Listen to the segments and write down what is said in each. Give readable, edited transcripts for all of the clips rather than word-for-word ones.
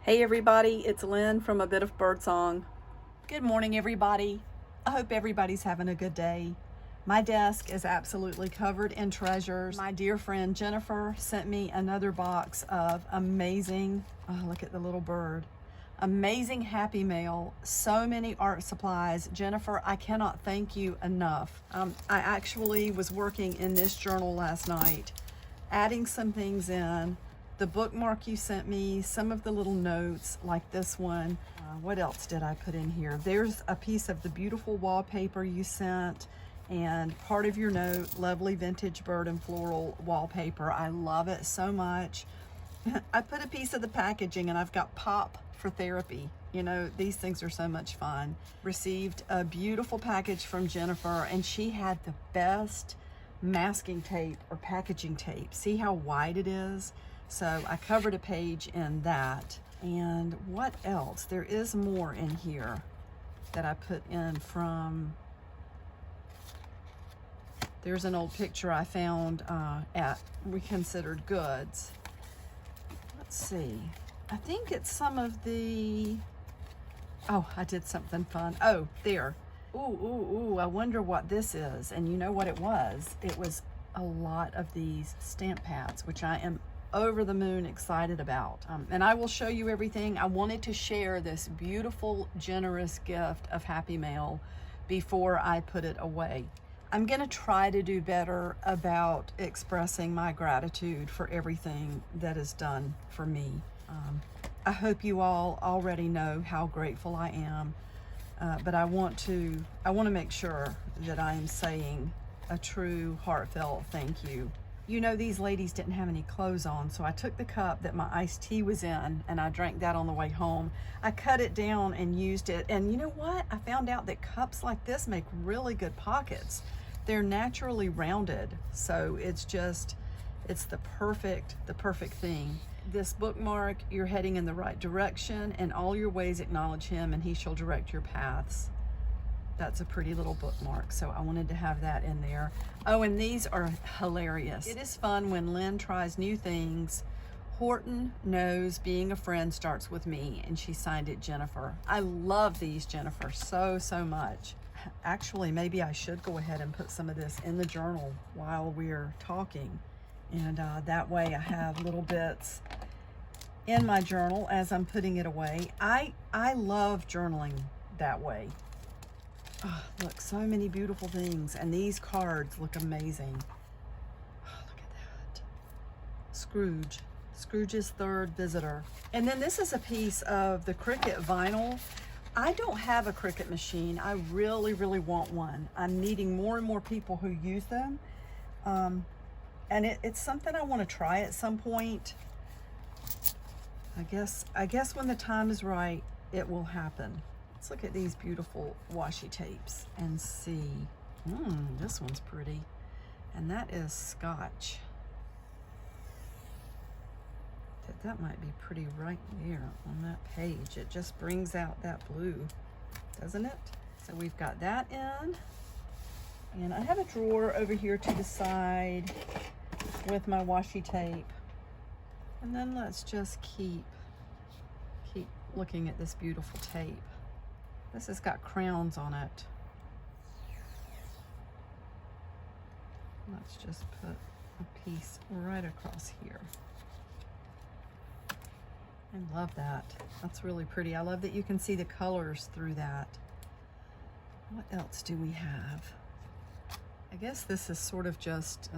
Hey everybody, it's Lynn from A Bit of Birdsong. Good morning everybody. I hope everybody's having a good day. My desk is absolutely covered in treasures. My dear friend Jennifer sent me another box of amazing, oh look at the little bird, amazing Happy Mail, so many art supplies. Jennifer, I cannot thank you enough. I actually was working in this journal last night, adding some things in. The bookmark you sent me, some of the little notes like this one. What else did I put in here? There's a piece of the beautiful wallpaper you sent, and part of your note, lovely vintage bird and floral wallpaper. I love it so much. I put a piece of the packaging and I've got pop for therapy. You know, these things are so much fun. Received a beautiful package from Jennifer, and she had the best masking tape or packaging tape. See how wide it is? So I covered a page in that. And what else? There is more in here that I put in from, there's an old picture I found at Reconsidered Goods. Let's see. I think it's some of the, oh, I did something fun. Oh, there. Ooh, I wonder what this is. And you know what it was? It was a lot of these stamp pads, which I am over the moon excited about. And I will show you everything. I wanted to share this beautiful, generous gift of Happy Mail before I put it away. I'm gonna try to do better about expressing my gratitude for everything that is done for me. I hope you all already know how grateful I am, but I want to make sure that I am saying a true heartfelt thank you. You know, these ladies didn't have any clothes on, so I took the cup that my iced tea was in and I drank that on the way home. I cut it down and used it, and you know what? I found out that cups like this make really good pockets. They're naturally rounded, so it's the perfect thing. This bookmark, you're heading in the right direction, and all your ways acknowledge him and he shall direct your paths. That's a pretty little bookmark, so I wanted to have that in there. Oh, and these are hilarious. It is fun when Lynn tries new things. Horton knows being a friend starts with me, and she signed it Jennifer. I love these, Jennifer, so much. Actually, maybe I should go ahead and put some of this in the journal while we're talking. And that way I have little bits in my journal as I'm putting it away. I love journaling that way. Oh, look, so many beautiful things. And these cards look amazing. Oh, look at that. Scrooge's third visitor. And then this is a piece of the Cricut vinyl. I don't have a Cricut machine. I really want one. I'm meeting more and more people who use them. And it's something I want to try at some point. I guess when the time is right, it will happen. Let's look at these beautiful washi tapes and see. This one's pretty. And that is Scotch. That might be pretty right there on that page. It just brings out that blue, doesn't it? So we've got that in. And I have a drawer over here to the side with my washi tape. And then let's just keep looking at this beautiful tape. This has got crowns on it. Let's just put a piece right across here. I love that. That's really pretty. I love that you can see the colors through that. What else do we have? I guess this is sort of just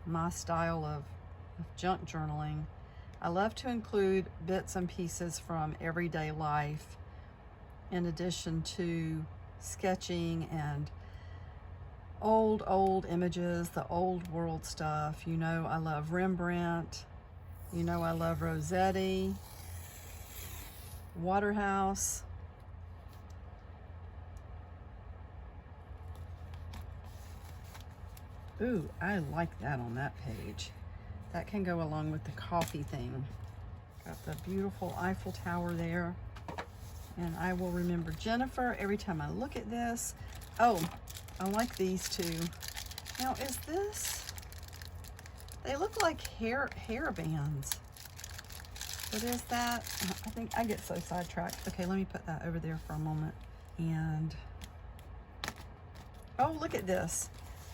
my style of junk journaling. I love to include bits and pieces from everyday life, in addition to sketching and old images, the old world stuff. You know, I love Rembrandt. You know, I love Rossetti, Waterhouse. Ooh, I like that on that page. That can go along with the coffee thing. Got the beautiful Eiffel Tower there. And I will remember Jennifer every time I look at this. Oh, I like these two. Now, is this, they look like hair bands. What is that? I think I get so sidetracked. Okay, let me put that over there for a moment. And, oh, look at this.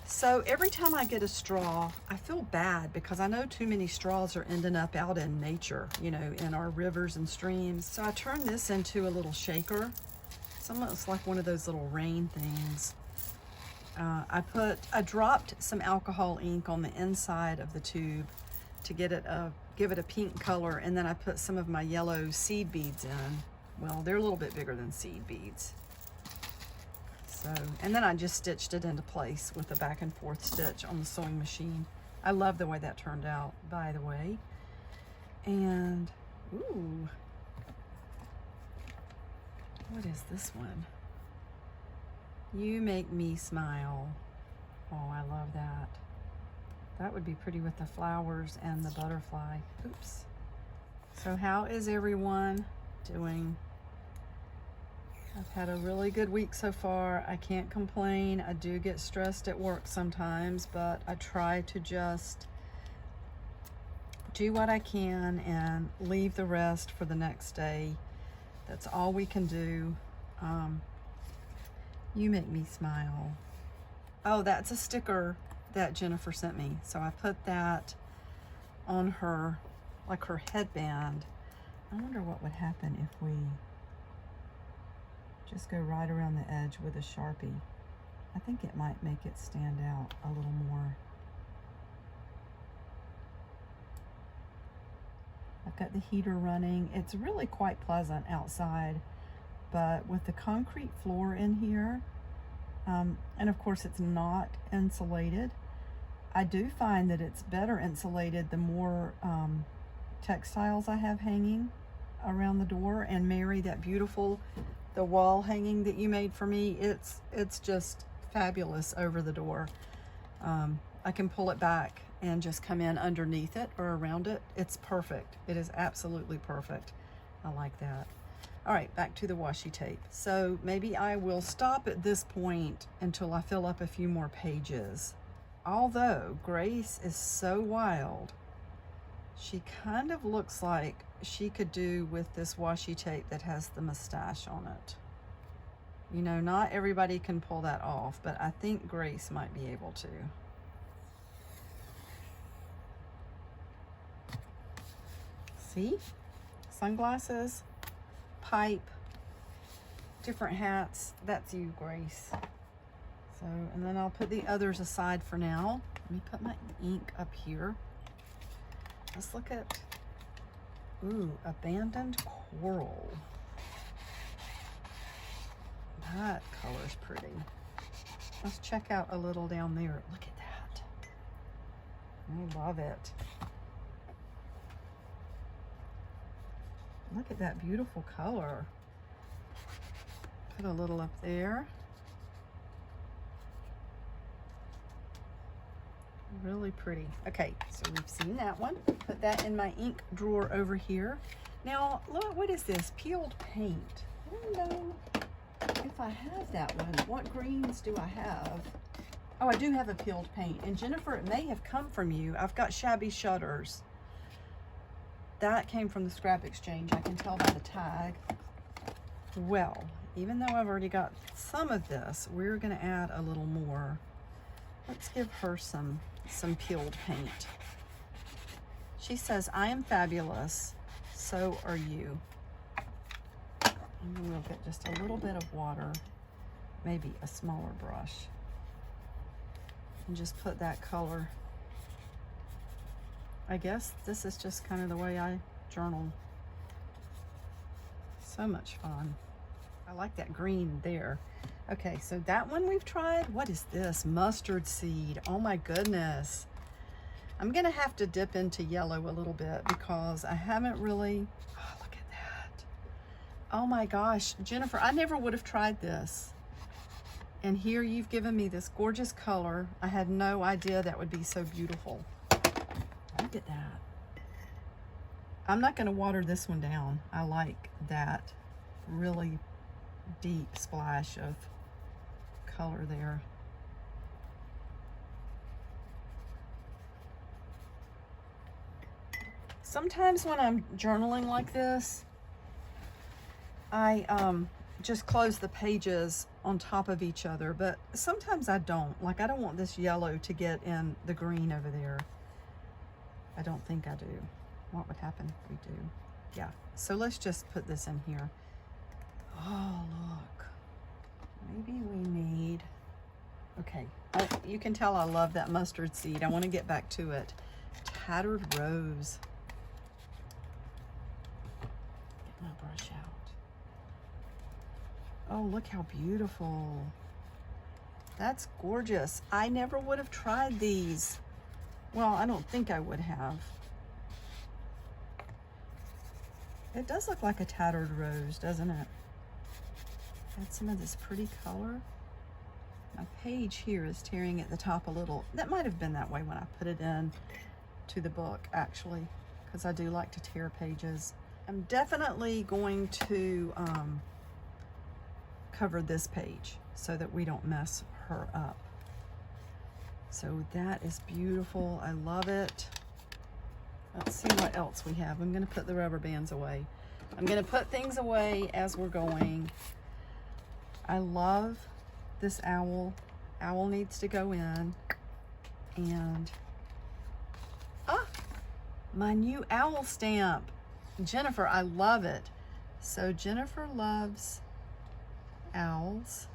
So every time I get a straw, I feel bad because I know too many straws are ending up out in nature, you know, in our rivers and streams. So I turn this into a little shaker. It's almost like one of those little rain things. I dropped some alcohol ink on the inside of the tube to give it a pink color, and then I put some of my yellow seed beads in. Well, they're a little bit bigger than seed beads. So, and then I just stitched it into place with a back and forth stitch on the sewing machine. I love the way that turned out, by the way. And, ooh, what is this one? You make me smile. Oh, I love that. That would be pretty with the flowers and the butterfly. Oops. So how is everyone doing? I've had a really good week so far. I can't complain. I do get stressed at work sometimes, but I try to just do what I can and leave the rest for the next day. That's all we can do. You make me smile. Oh, that's a sticker that Jennifer sent me. So I put that on her, like her headband. I wonder what would happen if we just go right around the edge with a Sharpie. I think it might make it stand out a little more. I've got the heater running. It's really quite pleasant outside, but with the concrete floor in here, and of course it's not insulated, I do find that it's better insulated the more textiles I have hanging around the door. And Mary, that beautiful, the wall hanging that you made for me, it's just fabulous over the door. I can pull it back and just come in underneath it or around it. It's perfect. It is absolutely perfect. I like that. All right, back to the washi tape. So maybe I will stop at this point until I fill up a few more pages. Although Grace is so wild, she kind of looks like she could do with this washi tape that has the mustache on it. You know, not everybody can pull that off, but I think Grace might be able to. See? Sunglasses, pipe, different hats. That's you, Grace. So, and then I'll put the others aside for now. Let me put my ink up here. Let's look at, ooh, abandoned coral. That color's pretty. Let's check out a little down there. Look at that. I love it. Look at that beautiful color. Put a little up there. Really pretty. Okay, so we've seen that one. Put that in my ink drawer over here. Now, look, what is this? Peeled paint. I don't know if I have that one. What greens do I have? Oh, I do have a peeled paint. And Jennifer, it may have come from you. I've got shabby shutters. That came from the scrap exchange. I can tell by the tag. Well, even though I've already got some of this, we're going to add a little more. Let's give her some peeled paint. She says, I am fabulous. So are you. And we'll get just a little bit of water, maybe a smaller brush, and just put that color. I guess this is just kind of the way I journal. So much fun. I like that green there. Okay, so that one we've tried. What is this? Mustard seed. Oh my goodness. I'm gonna have to dip into yellow a little bit because I haven't really, oh, look at that. Oh my gosh, Jennifer, I never would have tried this. And here you've given me this gorgeous color. I had no idea that would be so beautiful. Look at that. I'm not gonna water this one down. I like that really deep splash of color there. Sometimes when I'm journaling like this, I just close the pages on top of each other, but sometimes I don't. Like, I don't want this yellow to get in the green over there. I don't think I do. What would happen if we do? Yeah, so let's just put this in here. Oh, look. Maybe we need, okay. You can tell I love that mustard seed. I want to get back to it. Tattered Rose. Get my brush out. Oh, look how beautiful. That's gorgeous. I never would have tried these. Well, I don't think I would have. It does look like a tattered rose, doesn't it? Add some of this pretty color. My page here is tearing at the top a little. That might have been that way when I put it in to the book, actually, because I do like to tear pages. I'm definitely going to cover this page so that we don't mess her up. So that is beautiful. I love it. Let's see what else we have. I'm going to put the rubber bands away. I'm going to put things away as we're going. I love this owl. Owl needs to go in. And my new owl stamp. Jennifer, I love it. So Jennifer loves owls.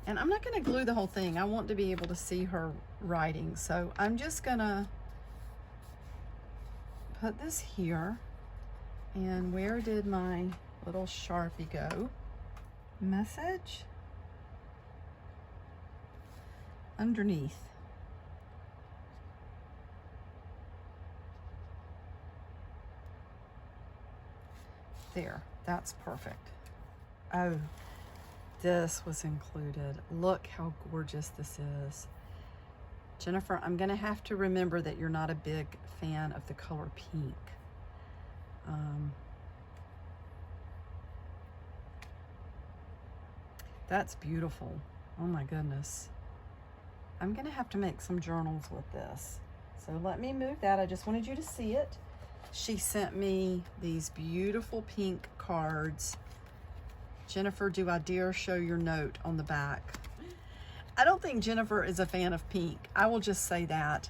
And I'm not going to glue the whole thing. I want to be able to see her writing. So I'm just going to put this here. And where did my little Sharpie go? Message? Underneath. There, that's perfect. Oh, this was included. Look how gorgeous this is. Jennifer, I'm gonna have to remember that you're not a big fan of the color pink. That's beautiful. Oh my goodness. I'm gonna have to make some journals with this. So let me move that. I just wanted you to see it. She sent me these beautiful pink cards. Jennifer, do I dare show your note on the back? I don't think Jennifer is a fan of pink. I will just say that.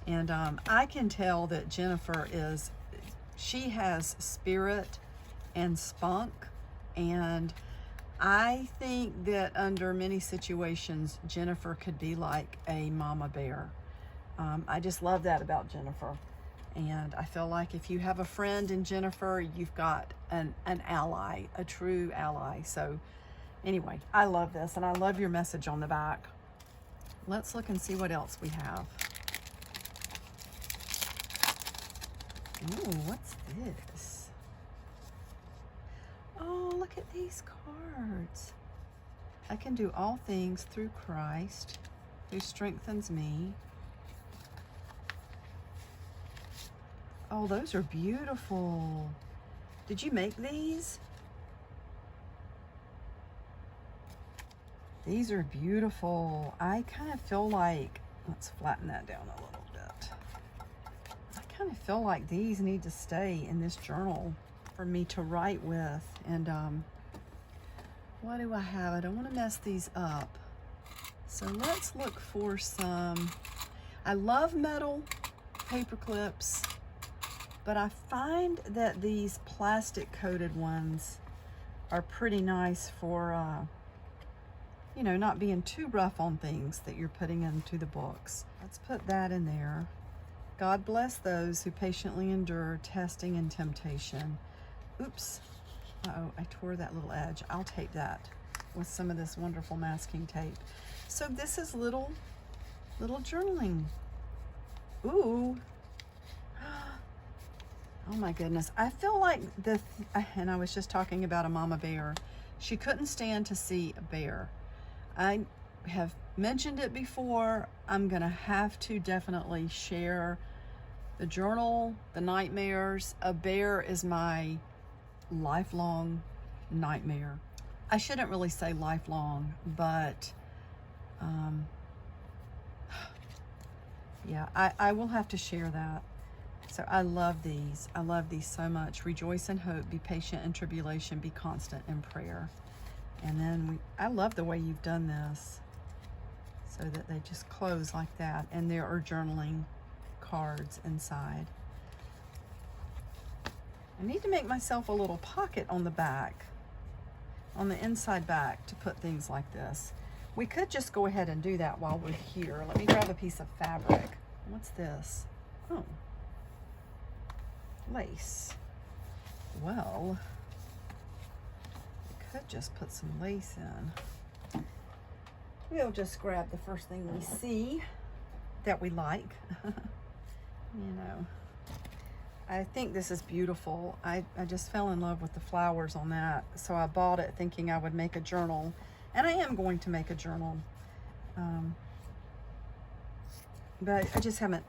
And I can tell that Jennifer is, she has spirit and spunk. And I think that under many situations, Jennifer could be like a mama bear. I just love that about Jennifer. And I feel like if you have a friend in Jennifer, you've got an ally, a true ally. So anyway, I love this, and I love your message on the back. Let's look and see what else we have. Ooh, what's this? Oh, look at these cards. I can do all things through Christ, who strengthens me. Oh, those are beautiful. Did you make these? These are beautiful. I kind of feel like, let's flatten that down a little bit. I kind of feel like these need to stay in this journal for me to write with. And what do I have? I don't want to mess these up. So let's look for some. I love metal paper clips. But I find that these plastic coated ones are pretty nice for, you know, not being too rough on things that you're putting into the books. Let's put that in there. God bless those who patiently endure testing and temptation. Oops. Uh-oh, I tore that little edge. I'll tape that with some of this wonderful masking tape. So this is little journaling. Ooh. Oh my goodness. I feel like and I was just talking about a mama bear. She couldn't stand to see a bear. I have mentioned it before. I'm gonna have to definitely share the journal, the nightmares. A bear is my lifelong nightmare. I shouldn't really say lifelong, but Yeah, I will have to share that. So I love these. I love these so much. Rejoice in hope, be patient in tribulation, be constant in prayer. And then I love the way you've done this so that they just close like that. And there are journaling cards inside. I need to make myself a little pocket on the back, on the inside back, to put things like this. We could just go ahead and do that while we're here. Let me grab a piece of fabric. What's this? Oh, lace. Well, we could just put some lace in. We'll just grab the first thing we see that we like. You know, I think this is beautiful. I just fell in love with the flowers on that, so I bought it thinking I would make a journal, and I am going to make a journal, but I just haven't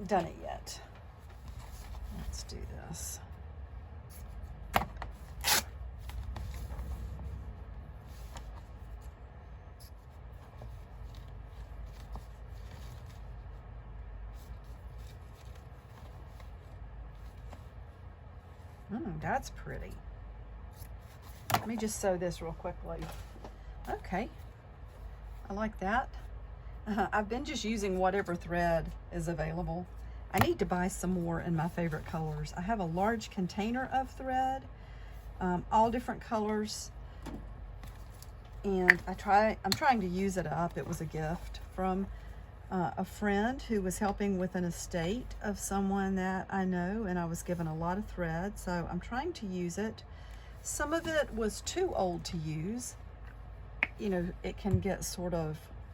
done it yet. Let's do this. That's pretty. Let me just sew this real quickly. Okay, I like that. I've been just using whatever thread is available. I need to buy some more in my favorite colors. I have a large container of thread, all different colors, and I'm trying to use it up. It was a gift from a friend who was helping with an estate of someone that I know, and I was given a lot of thread, so I'm trying to use it. Some of it was too old to use. You know, it can get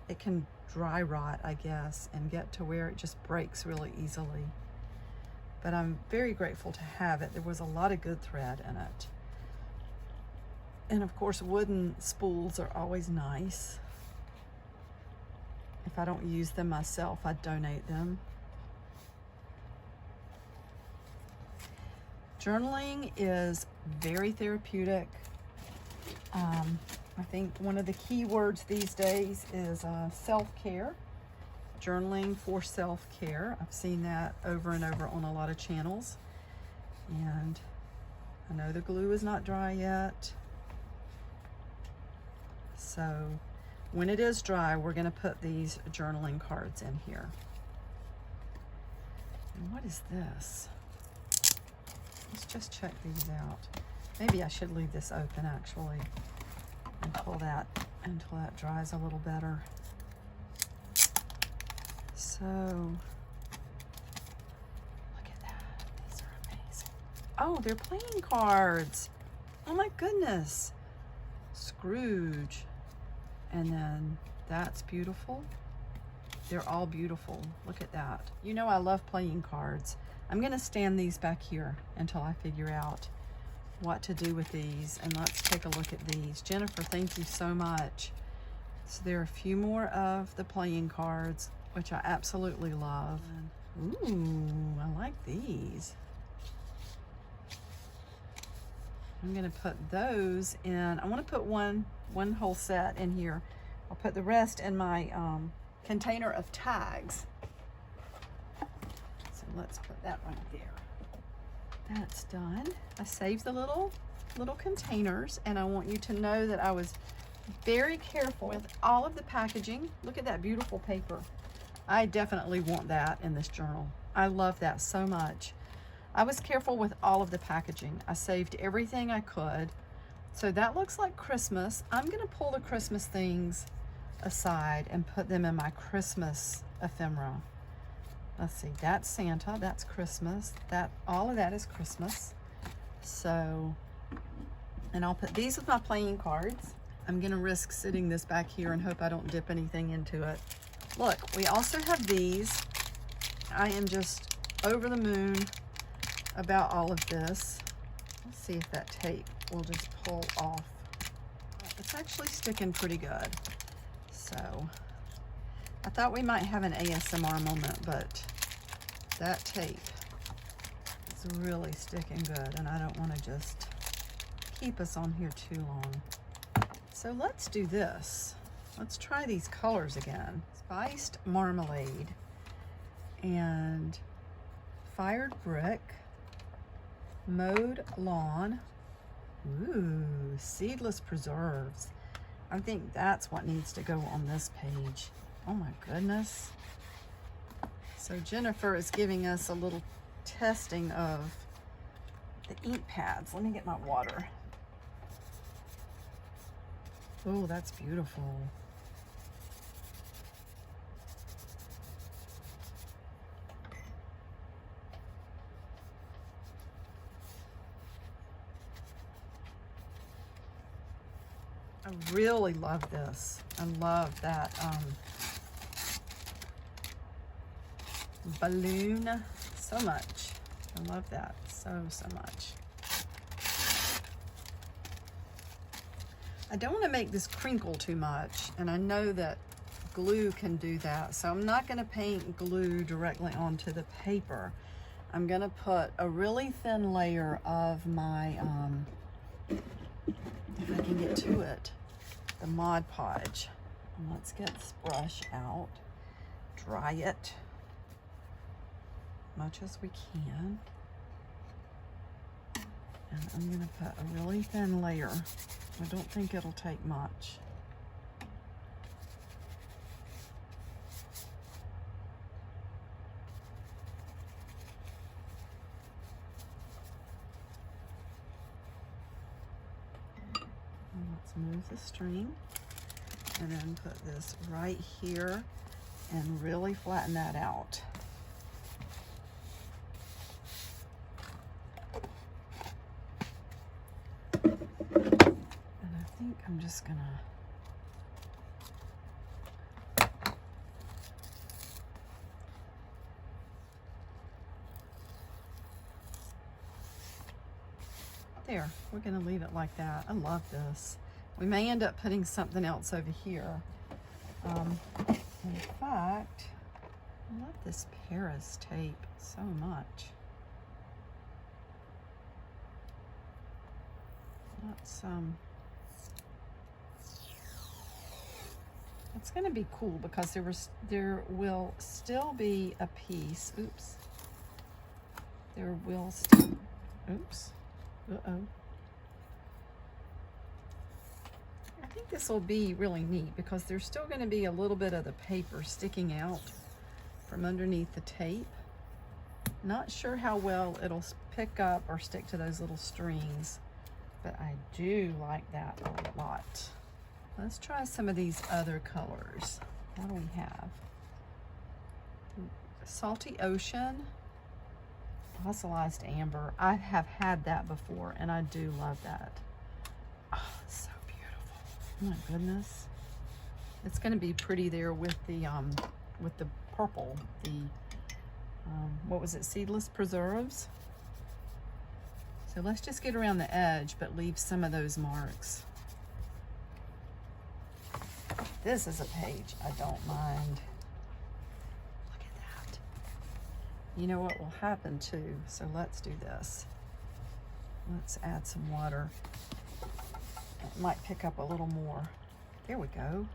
it can dry rot, I guess, and get to where it just breaks really easily. But I'm very grateful to have it. There was a lot of good thread in it. And of course, wooden spools are always nice. If I don't use them myself, I donate them. Journaling is very therapeutic. I think one of the key words these days is self-care. Journaling for self-care. I've seen that over and over on a lot of channels. And I know the glue is not dry yet. So when it is dry, we're going to put these journaling cards in here. And what is this? Let's just check these out. Maybe I should leave this open actually until that dries a little better. So look at that. These are amazing. Oh, they're playing cards. Oh my goodness. Scrooge. And then that's beautiful. They're all beautiful. Look at that. You know I love playing cards. I'm gonna stand these back here until I figure out what to do with these. And let's take a look at these. Jennifer, thank you so much. So there are a few more of the playing cards, which I absolutely love. Ooh, I like these. I'm gonna put those in. I wanna put one whole set in here. I'll put the rest in my container of tags. So let's put that right there. That's done. I saved the little containers, and I want you to know that I was very careful with all of the packaging. Look at that beautiful paper. I definitely want that in this journal. I love that so much. I was careful with all of the packaging. I saved everything I could. So that looks like Christmas. I'm gonna pull the Christmas things aside and put them in my Christmas ephemera. Let's see, that's Santa, that's Christmas. All of that is Christmas. So, and I'll put these with my playing cards. I'm gonna risk sitting this back here and hope I don't dip anything into it. Look, we also have these. I am just over the moon about all of this. Let's see if that tape will just pull off. It's actually sticking pretty good. So I thought we might have an ASMR moment, but that tape is really sticking good, and I don't want to just keep us on here too long. So let's do this. Let's try these colors again. Spiced marmalade. and fired brick, mowed lawn. Ooh, seedless preserves. I think that's what needs to go on this page. Oh my goodness. So Jennifer is giving us a little testing of the ink pads. Let me get my water. Oh, that's beautiful. I really love this. I love that balloon so much. I love that so much. I don't want to make this crinkle too much, and I know that glue can do that, so I'm not going to paint glue directly onto the paper. I'm going to put a really thin layer of my, if I can get to it, the Mod Podge. And let's get this brush out, dry it much as we can. And I'm going to put a really thin layer. I don't think it'll take much. And let's move the string and then put this right here and really flatten that out. I'm just gonna there, we're gonna leave it like that. I love this. We may end up putting something else over here. In fact, I love this Paris tape so much. Let's it's going to be cool because there will still be a piece. Oops. There will still. Oops. Uh-oh. I think this will be really neat because there's still going to be a little bit of the paper sticking out from underneath the tape. Not sure how well it'll pick up or stick to those little strings, but I do like that a lot. Let's try some of these other colors. What do we have? Salty Ocean, fossilized amber. I have had that before and I do love that. Oh, it's so beautiful. Oh my goodness. It's going to be pretty there with the purple, the what was it, seedless preserves. So let's just get around the edge but leave some of those marks. This is a page I don't mind. Look at that. You know what will happen too, so let's do this. Let's add some water. It might pick up a little more. There we go.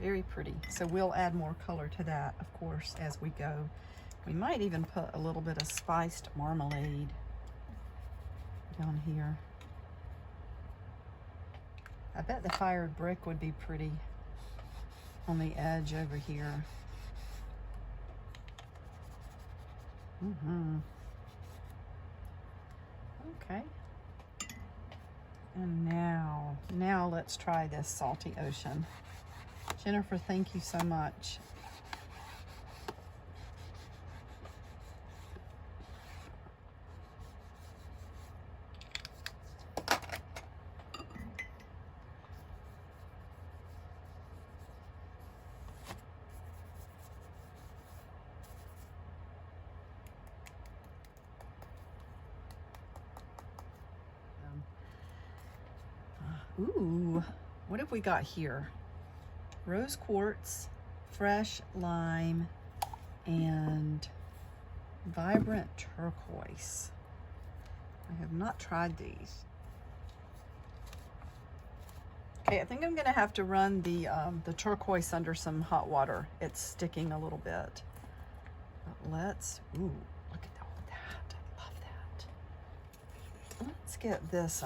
Very pretty. So we'll add more color to that, of course, as we go. We might even put a little bit of spiced marmalade down here. I bet the fired brick would be pretty on the edge over here. Okay. And now let's try this Salty Ocean. Jennifer, thank you so much. Ooh, what have we got here? Rose quartz, fresh lime, and vibrant turquoise. I have not tried these. Okay, I think I'm gonna have to run the turquoise under some hot water. It's sticking a little bit. But let's, ooh, look at all that. I love that. Let's get this,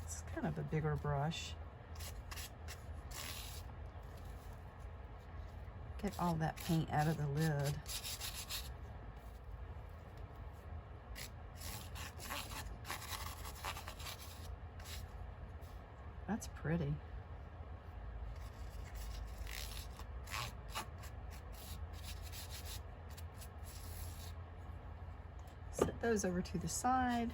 it's kind of a bigger brush. Get all that paint out of the lid. That's pretty. Set those over to the side.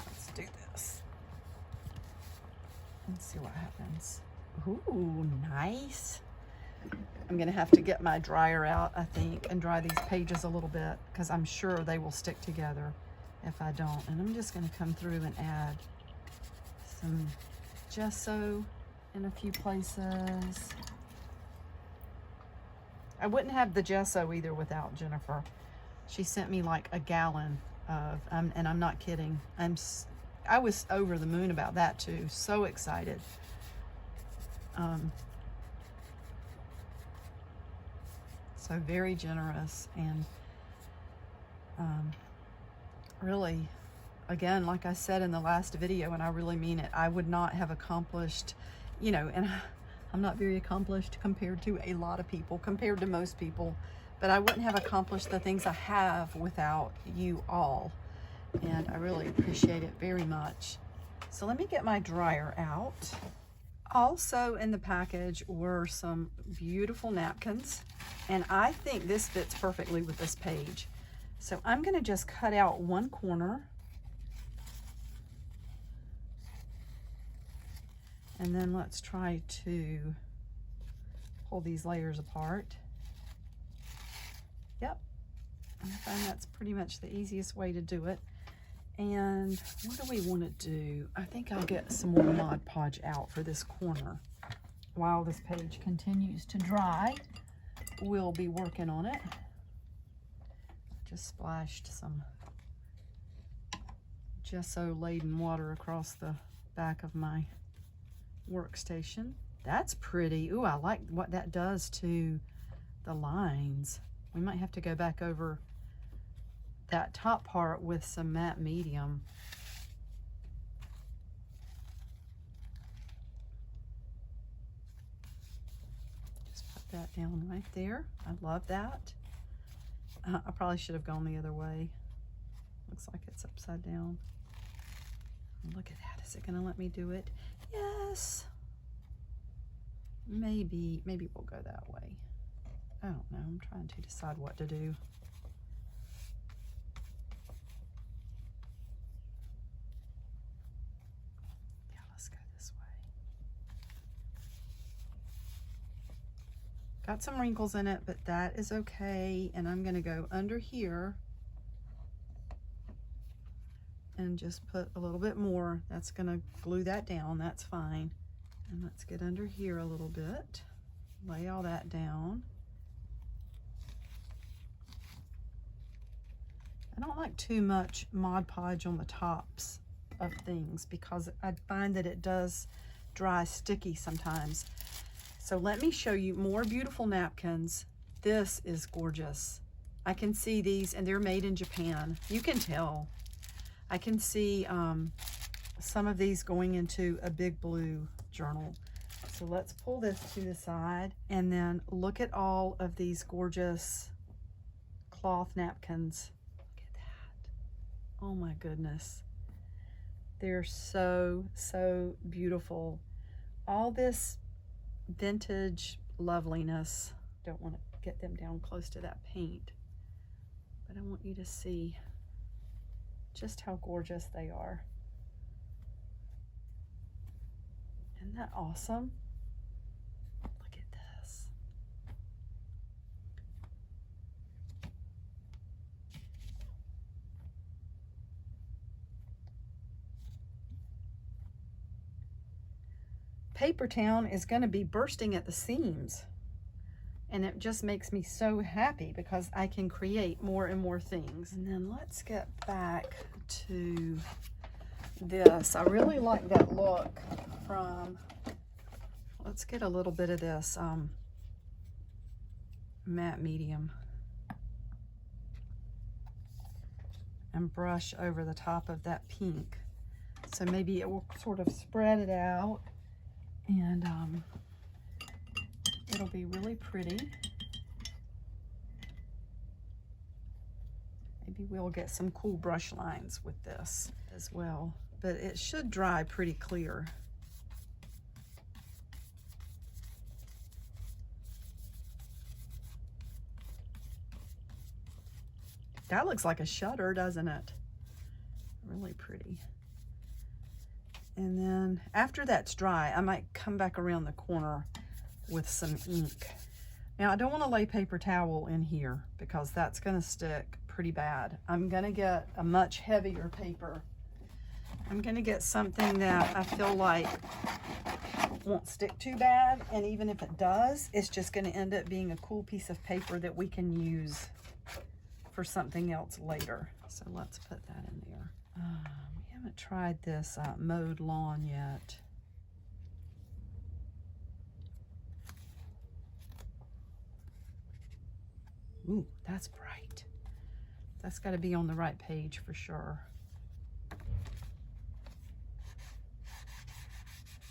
Let's do this. Let's see what happens. Ooh, nice. I'm gonna have to get my dryer out, I think, and dry these pages a little bit because I'm sure they will stick together if I don't. And I'm just gonna come through and add some gesso in a few places. I wouldn't have the gesso either without Jennifer. She sent me like a gallon of, and I'm not kidding. I was over the moon about that too. So excited. So very generous, and really, again, like I said in the last video, and I really mean it, I would not have accomplished, you know, and I'm not very accomplished compared to a lot of people, compared to most people, but I wouldn't have accomplished the things I have without you all, and I really appreciate it very much. So let me get my dryer out. Also in the package were some beautiful napkins, and I think this fits perfectly with this page. So I'm going to just cut out one corner, and then let's try to pull these layers apart. Yep, I find that's pretty much the easiest way to do it. And what do we want to do? I think I'll get some more Mod Podge out for this corner. While this page continues to dry, we'll be working on it. Just splashed some gesso-laden water across the back of my workstation. That's pretty. Ooh, I like what that does to the lines. We might have to go back over that top part with some matte medium. Just put that down right there. I love that. I probably should have gone the other way. Looks like it's upside down. Look at that. Is it gonna let me do it? Yes. Maybe we'll go that way. I don't know. I'm trying to decide what to do. Got some wrinkles in it, but that is okay. And I'm gonna go under here and just put a little bit more. That's gonna glue that down, that's fine. And let's get under here a little bit. Lay all that down. I don't like too much Mod Podge on the tops of things because I find that it does dry sticky sometimes. So let me show you more beautiful napkins. This is gorgeous. I can see these, and they're made in Japan. You can tell. I can see some of these going into a big blue journal. So let's pull this to the side, and then look at all of these gorgeous cloth napkins. Look at that. Oh my goodness. They're so, so beautiful. All this vintage loveliness. Don't want to get them down close to that paint, but I want you to see just how gorgeous they are. Isn't that awesome? Look at this. Paper Town is going to be bursting at the seams. And it just makes me so happy because I can create more and more things. And then let's get back to this. I really like that look from, let's get a little bit of this matte medium and brush over the top of that pink. So maybe it will sort of spread it out, and it'll be really pretty. Maybe we'll get some cool brush lines with this as well, but it should dry pretty clear. That looks like a shutter, doesn't it? Really pretty. And then after that's dry, I might come back around the corner with some ink. Now, I don't want to lay paper towel in here because that's going to stick pretty bad. I'm going to get a much heavier paper. I'm going to get something that I feel like won't stick too bad, and even if it does, it's just going to end up being a cool piece of paper that we can use for something else later. So let's put that in there. We haven't tried this mowed lawn yet. Ooh, that's bright. That's got to be on the right page for sure.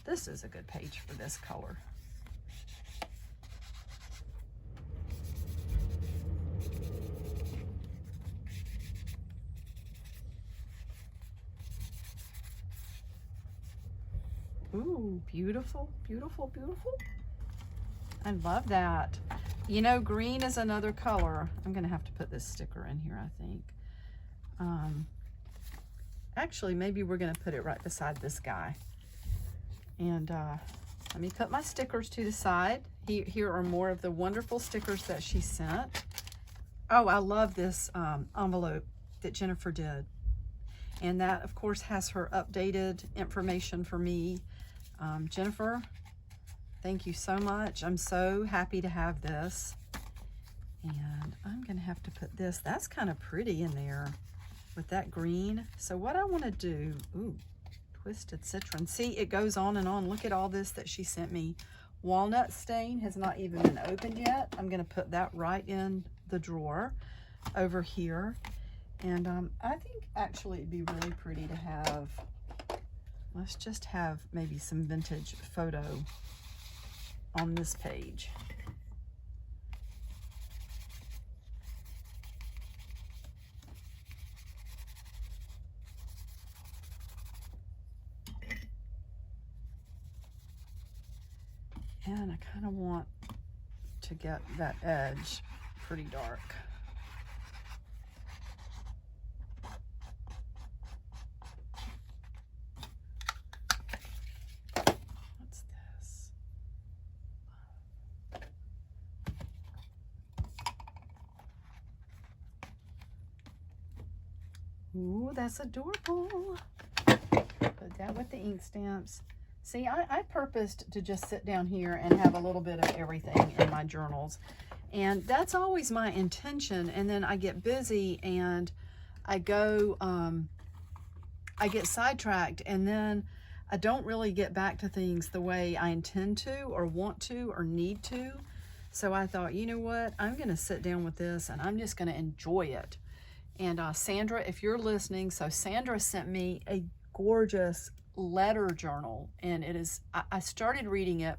This is a good page for this color. Ooh, beautiful, beautiful, beautiful. I love that. You know, green is another color. I'm gonna have to put this sticker in here, I think. Actually, maybe we're gonna put it right beside this guy. And let me put my stickers to the side. Here are more of the wonderful stickers that she sent. Oh, I love this envelope that Jennifer did. And that, of course, has her updated information for me. Jennifer, thank you so much. I'm so happy to have this. And I'm going to have to put this. That's kind of pretty in there with that green. So what I want to do, ooh, Twisted Citron. See, it goes on and on. Look at all this that she sent me. Walnut stain has not even been opened yet. I'm going to put that right in the drawer over here. And I think actually it'd be really pretty to have, let's just have maybe some vintage photo on this page. And I kind of want to get that edge pretty dark. What's this? Ooh, that's adorable. Put that with the ink stamps. See, I purposed to just sit down here and have a little bit of everything in my journals. And that's always my intention. And then I get busy and I go, I get sidetracked, and then I don't really get back to things the way I intend to or want to or need to. So I thought, you know what? I'm going to sit down with this and I'm just going to enjoy it. And Sandra, if you're listening, so Sandra sent me a gorgeous letter journal, and it is, I started reading it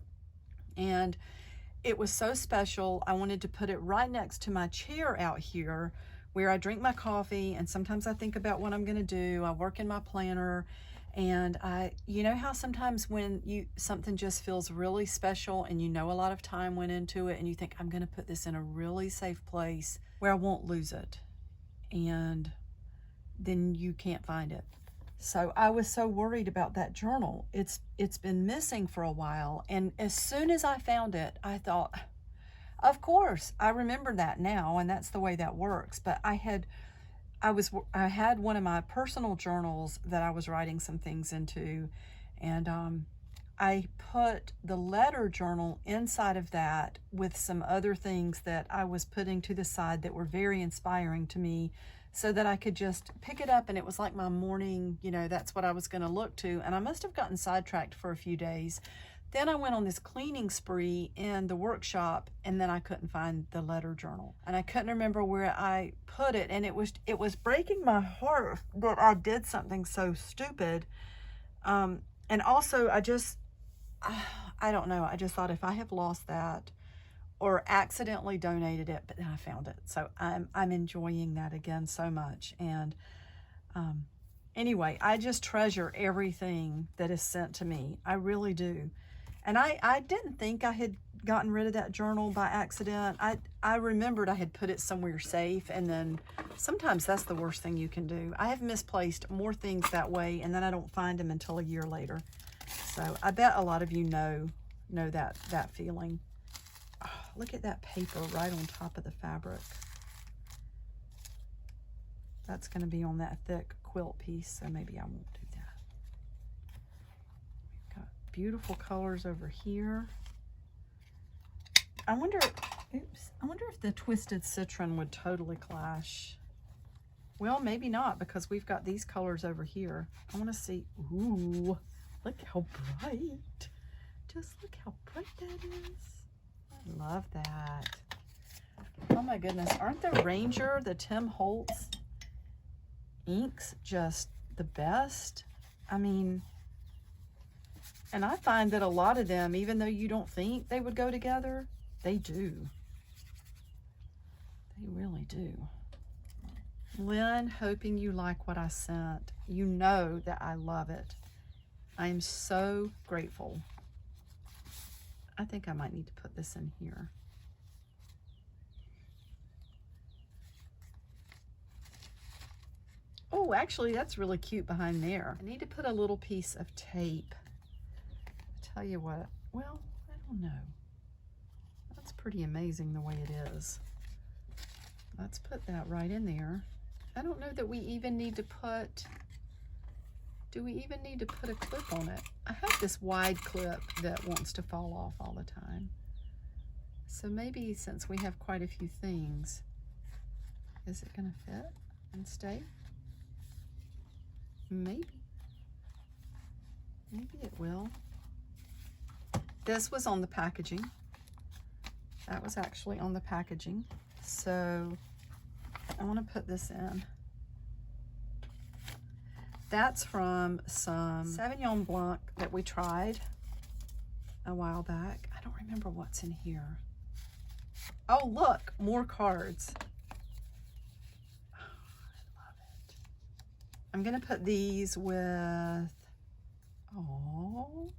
and it was so special. I wanted to put it right next to my chair out here where I drink my coffee, and sometimes I think about what I'm going to do. I work in my planner, and you know how sometimes when something just feels really special and you know a lot of time went into it and you think, I'm going to put this in a really safe place where I won't lose it, and then you can't find it. So I was so worried about that journal. It's been missing for a while, and as soon as I found it, I thought, of course, I remember that now, and that's the way that works. But I had one of my personal journals that I was writing some things into, and I put the letter journal inside of that with some other things that I was putting to the side that were very inspiring to me, so that I could just pick it up and it was like my morning, you know, that's what I was going to look to. And I must have gotten sidetracked for a few days. Then I went on this cleaning spree in the workshop, and then I couldn't find the letter journal. And I couldn't remember where I put it, and it was breaking my heart that I did something so stupid. And also I don't know, I just thought, if I have lost that or accidentally donated it, but then I found it. So I'm enjoying that again so much. And anyway, I just treasure everything that is sent to me. I really do. And I didn't think I had gotten rid of that journal by accident. I remembered I had put it somewhere safe, and then sometimes that's the worst thing you can do. I have misplaced more things that way, and then I don't find them until a year later. So I bet a lot of you know that feeling. Oh, look at that paper right on top of the fabric. That's going to be on that thick quilt piece, so maybe I won't do that. We've got beautiful colors over here. I wonder if the Twisted Citron would totally clash. Well, maybe not, because we've got these colors over here. I want to see. Ooh, look how bright. Just look how bright that is. I love that. Oh my goodness, aren't the Ranger, the Tim Holtz inks just the best? I mean, and I find that a lot of them, even though you don't think they would go together, they do. They really do. Lynn, hoping you like what I sent. You know that I love it. I am so grateful. I think I might need to put this in here. Oh, actually, that's really cute behind there. I need to put a little piece of tape. I'll tell you what, well, I don't know. That's pretty amazing the way it is. Let's put that right in there. I don't know that we even need to put, do we even need to put a clip on it? I have this wide clip that wants to fall off all the time. So maybe since we have quite a few things, is it gonna fit and stay? Maybe. Maybe it will. This was on the packaging. That was actually on the packaging. So I want to put this in. That's from some Sauvignon Blanc that we tried a while back. I don't remember what's in here. Oh, look, more cards. Oh, I love it. I'm going to put these with, oh,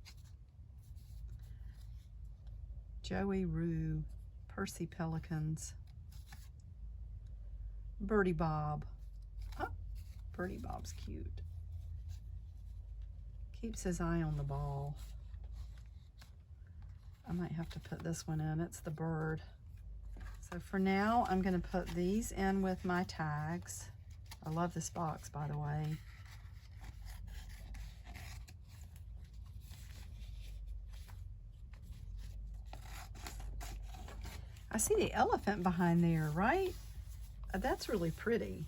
Joey Rue, Percy Pelicans, Birdie Bob. Oh, Birdie Bob's cute. Keeps his eye on the ball. I might have to put this one in. It's the bird. So for now, I'm going to put these in with my tags. I love this box, by the way. I see the elephant behind there, right? That's really pretty.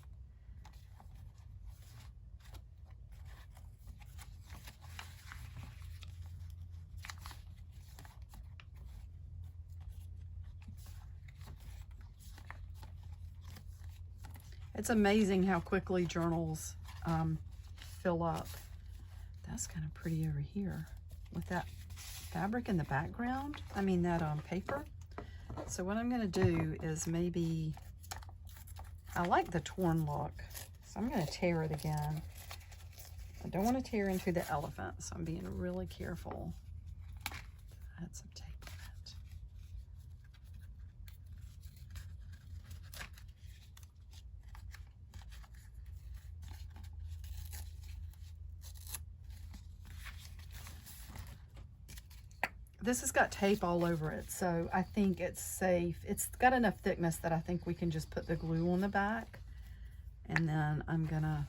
It's amazing how quickly journals fill up. That's kind of pretty over here with that fabric in the background. I mean that paper. So what I'm going to do is maybe, I like the torn look, so I'm going to tear it again. I don't want to tear into the elephant, so I'm being really careful. Add some tape on it. This has got tape all over it, so I think it's safe. It's got enough thickness that I think we can just put the glue on the back. And then I'm gonna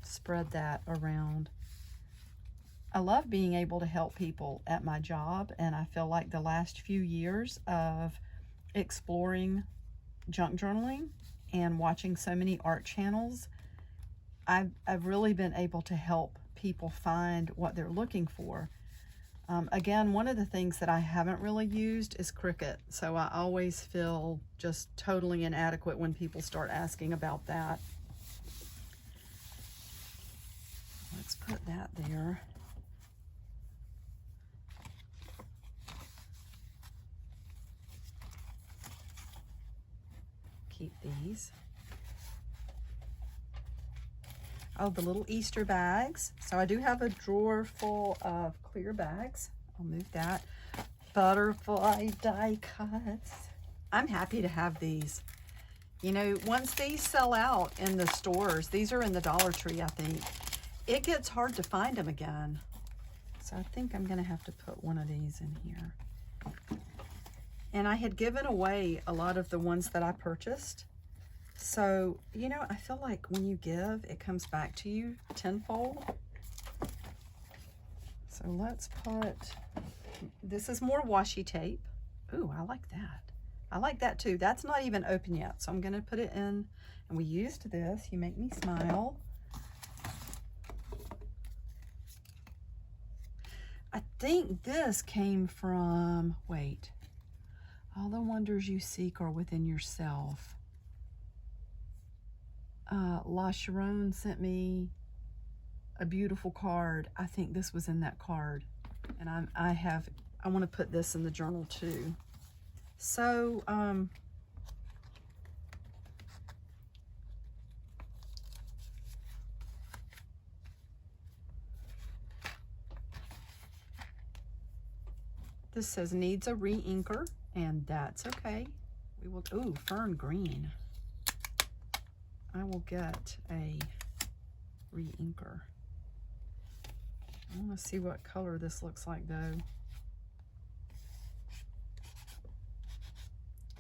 spread that around I love being able to help people at my job, and I feel like the last few years of exploring junk journaling and watching so many art channels, I've really been able to help people find what they're looking for. Again, one of the things that I haven't really used is Cricut, so I always feel just totally inadequate when people start asking about that. Let's put that there. Keep these. Oh, the little Easter bags. So I do have a drawer full of clear bags. I'll move that. Butterfly die cuts. I'm happy to have these. You know, once these sell out in the stores, these are in the Dollar Tree, I think, it gets hard to find them again. So I think I'm gonna have to put one of these in here. And I had given away a lot of the ones that I purchased. So, you know, I feel like when you give, it comes back to you tenfold. So let's put, this is more washi tape. Ooh, I like that. I like that too. That's not even open yet. So I'm gonna put it in, and we used this. You make me smile. I think this came from, wait, all the wonders you seek are within yourself. La Sharon sent me a beautiful card. I think this was in that card, and I want to put this in the journal too. So this says needs a re-inker, and that's okay. We will, ooh, fern green. I will get a re-inker. I want to see what color this looks like though.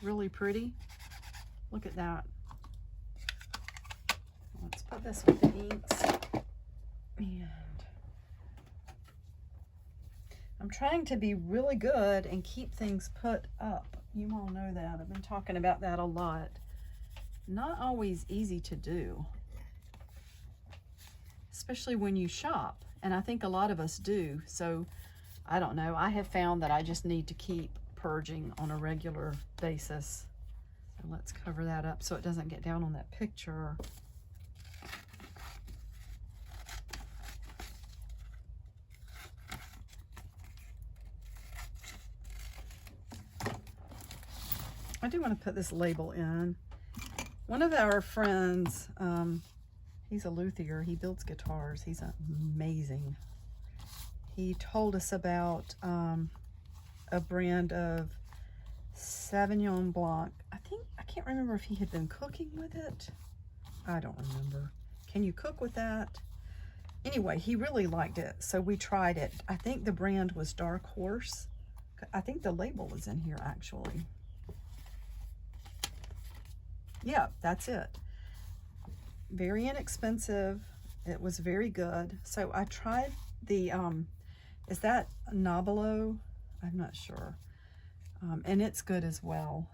Really pretty. Look at that. Let's put this with the inks. And I'm trying to be really good and keep things put up. You all know that. I've been talking about that a lot. Not always easy to do, especially when you shop, and I think a lot of us do. So I don't know, I have found that I just need to keep purging on a regular basis. So let's cover that up so it doesn't get down on that picture. I do want to put this label in. One of our friends, he's a luthier, he builds guitars, he's amazing. He told us about a brand of Sauvignon Blanc. I can't remember if he had been cooking with it. I don't remember. Can you cook with that? Anyway, he really liked it, so we tried it. I think the brand was Dark Horse. I think the label is in here actually. Yeah, that's it. Very inexpensive. It was very good. So I tried the, is that Nobilo? I'm not sure. And it's good as well.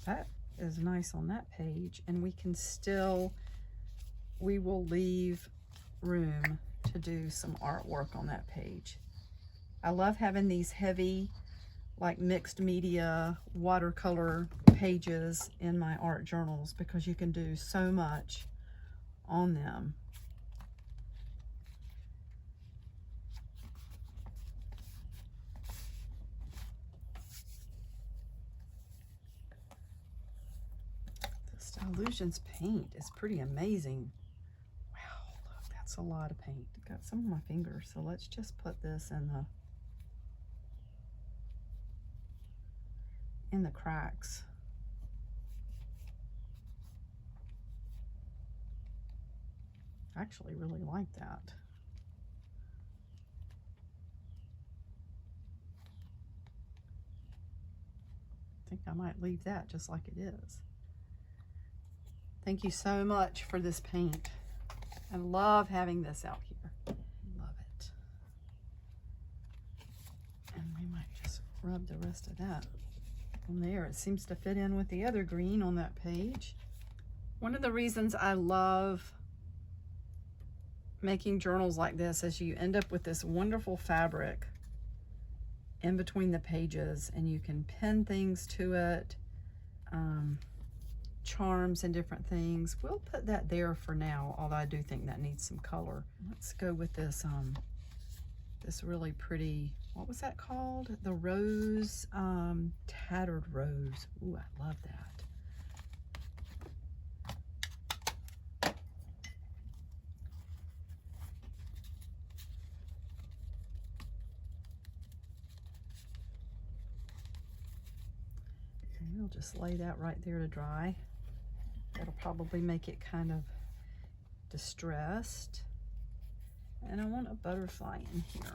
That is nice on that page. And we can still, we will leave room to do some artwork on that page. I love having these heavy, like mixed media, watercolor pages in my art journals because you can do so much on them. This Illusions paint is pretty amazing. That's a lot of paint. Got some of my fingers, so let's just put this in the cracks. I actually really like that. think I might leave that just like it is. Thank you so much for this paint. I love having this out here. Love it. And we might just rub the rest of that on there. It seems to fit in with the other green on that page. One of the reasons I love making journals like this is you end up with this wonderful fabric in between the pages, and you can pin things to it, charms and different things. We'll put that there for now, although I do think that needs some color. Let's go with this this really pretty, what was that called? The rose, tattered rose. Ooh, I love that. And we'll just lay that right there to dry. That'll probably make it kind of distressed. And I want a butterfly in here.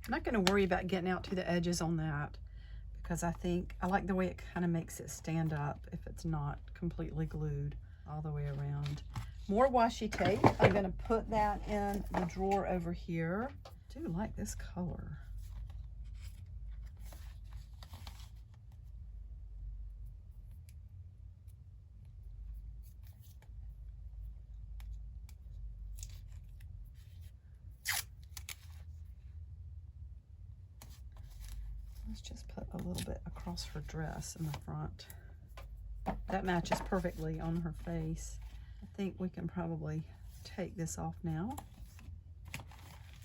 I'm not going to worry about getting out to the edges on that, because I like the way it kind of makes it stand up if it's not completely glued all the way around. More washi tape. I'm going to put that in the drawer over here. I do like this color. Let's just put a little bit across her dress in the front. That matches perfectly on her face. I think we can probably take this off now.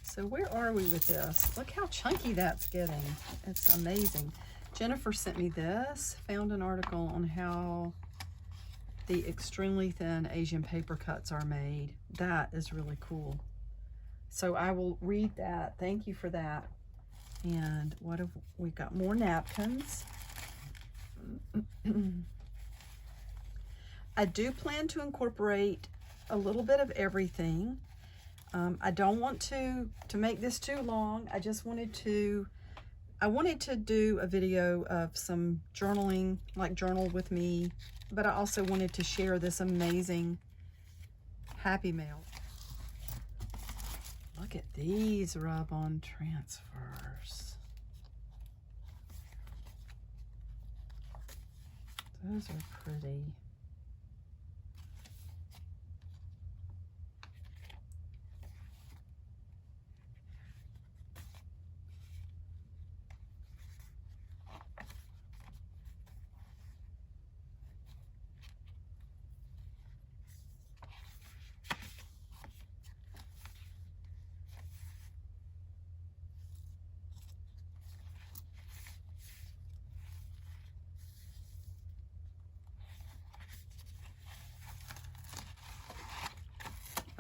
So where are we with this? Look how chunky that's getting. It's amazing. Jennifer sent me this, found an article on how the extremely thin Asian paper cuts are made. That is really cool. So I will read that. Thank you for that. And what have we got? More napkins. I do plan to incorporate a little bit of everything. I don't want to make this too long. I wanted to do a video of some journaling, like journal with me, but I also wanted to share this amazing Happy Mail. Look at these rub-on transfers. Those are pretty.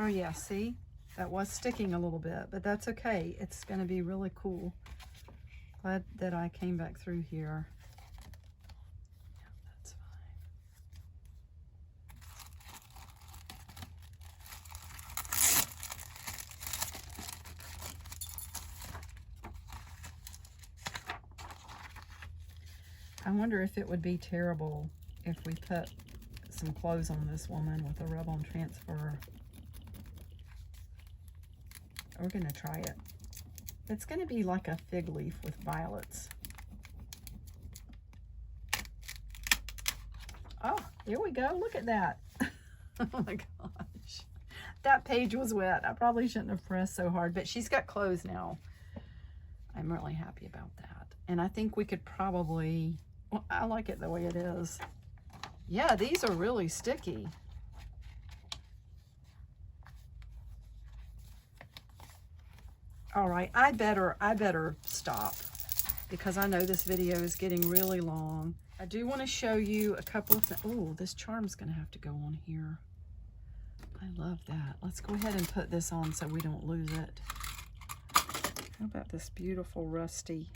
Oh yeah, see? That was sticking a little bit, but that's okay. It's gonna be really cool. Glad that I came back through here. Yeah, that's fine. I wonder if it would be terrible if we put some clothes on this woman with a rub-on transfer. We're gonna try it. It's gonna be like a fig leaf with violets. Oh, here we go. Look at that. Oh my gosh. That page was wet. I probably shouldn't have pressed so hard, but she's got clothes now. I'm really happy about that. And I think we could probably, well, I like it the way it is. Yeah, these are really sticky. All right, I better stop because I know this video is getting really long. I do want to show you a couple of things. Oh, this charm's gonna have to go on here. I love that. Let's go ahead and put this on so we don't lose it. How about this beautiful rusty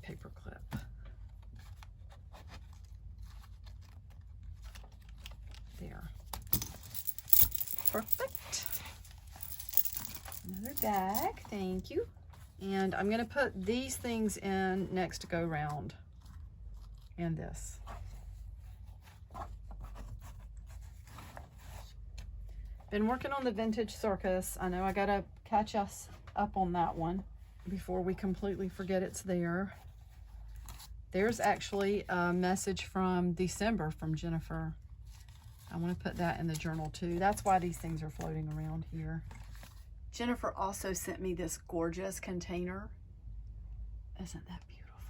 paper clip? There. Perfect. bag. Thank you. And I'm going to put these things in next go round. And this. Been working on the Vintage Circus. I know I got to catch us up on that one before we completely forget it's there. There's actually a message from December from Jennifer. I want to put that in the journal too. That's why these things are floating around here. Jennifer also sent me this gorgeous container. Isn't that beautiful?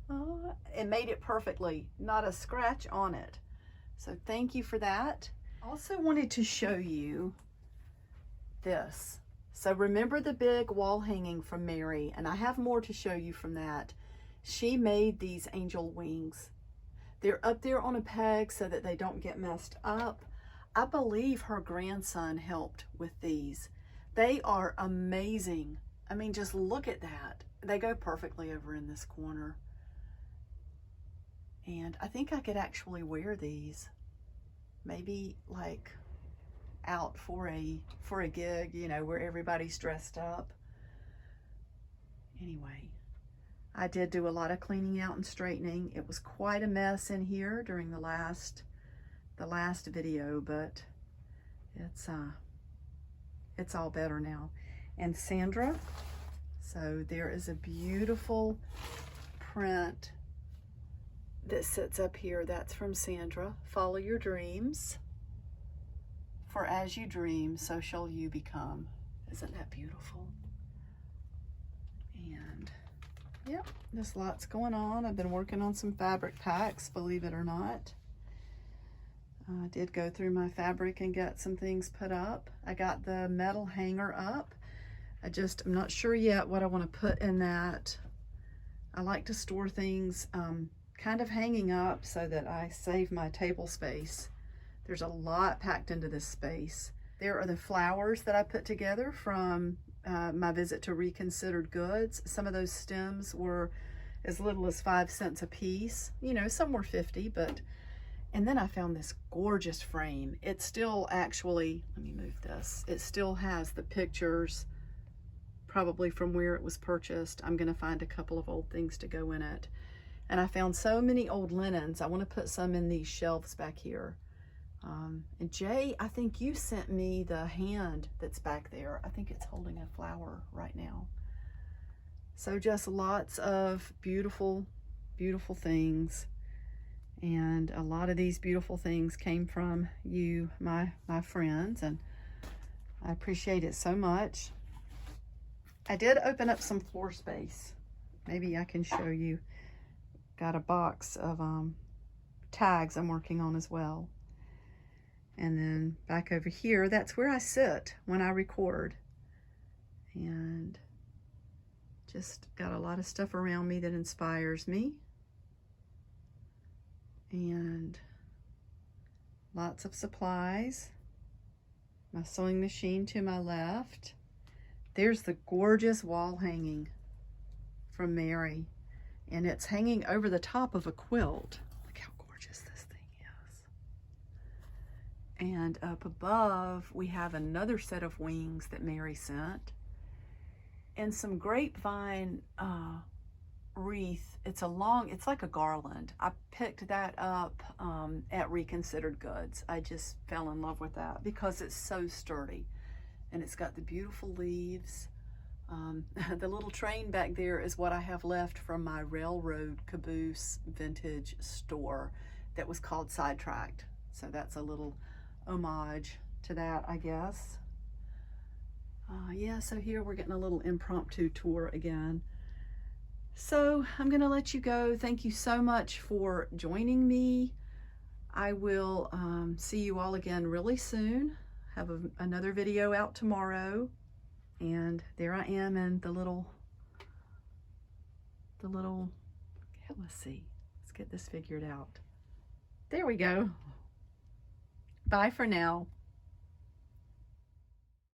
Oh, it made it perfectly, not a scratch on it. So thank you for that. Also wanted to show you this. So remember the big wall hanging from Mary, and I have more to show you from that. She made these angel wings. They're up there on a peg so that they don't get messed up. I believe her grandson helped with these. They are amazing. I mean, just look at that. They go perfectly over in this corner. And I think I could actually wear these. Maybe like out for a gig, you know, where everybody's dressed up. Anyway, I did do a lot of cleaning out and straightening. It was quite a mess in here during the last video, but it's all better now. And Sandra, so there is a beautiful print that sits up here. That's from Sandra. Follow your dreams. For as you dream, so shall you become. Isn't that beautiful? And yep, there's lots going on. I've been working on some fabric packs, believe it or not. I did go through my fabric and get some things put up. I got the metal hanger up. I'm not sure yet what I want to put in that. I like to store things kind of hanging up so that I save my table space. There's a lot packed into this space. There are the flowers that I put together from my visit to Reconsidered Goods. Some of those stems were as little as 5 cents a piece. You know, some were 50, but... And then I found this gorgeous frame. It still actually, let me move this. It still has the pictures, probably from where it was purchased. I'm gonna find a couple of old things to go in it. And I found so many old linens. I wanna put some in these shelves back here. And Jay, I think you sent me the hand that's back there. I think it's holding a flower right now. So just lots of beautiful, beautiful things. And a lot of these beautiful things came from you, my friends, and I appreciate it so much. I did open up some floor space. Maybe I can show you. Got a box of tags I'm working on as well. And then back over here, that's where I sit when I record. And just got a lot of stuff around me that inspires me. And lots of supplies. My sewing machine to my left. There's the gorgeous wall hanging from Mary. And it's hanging over the top of a quilt. Look how gorgeous this thing is. And up above, we have another set of wings that Mary sent. And some grapevine wreath. It's like a garland. I picked that up at Reconsidered Goods. I just fell in love with that because it's so sturdy. And it's got the beautiful leaves. The little train back there is what I have left from my railroad caboose vintage store that was called Sidetracked. So that's a little homage to that, I guess. Yeah, so here we're getting a little impromptu tour again. So I'm gonna let you go. Thank you so much for joining me. I will see you all again really soon. Have another video out tomorrow. And there I am in the little, let's see, let's get this figured out. There we go. Bye for now.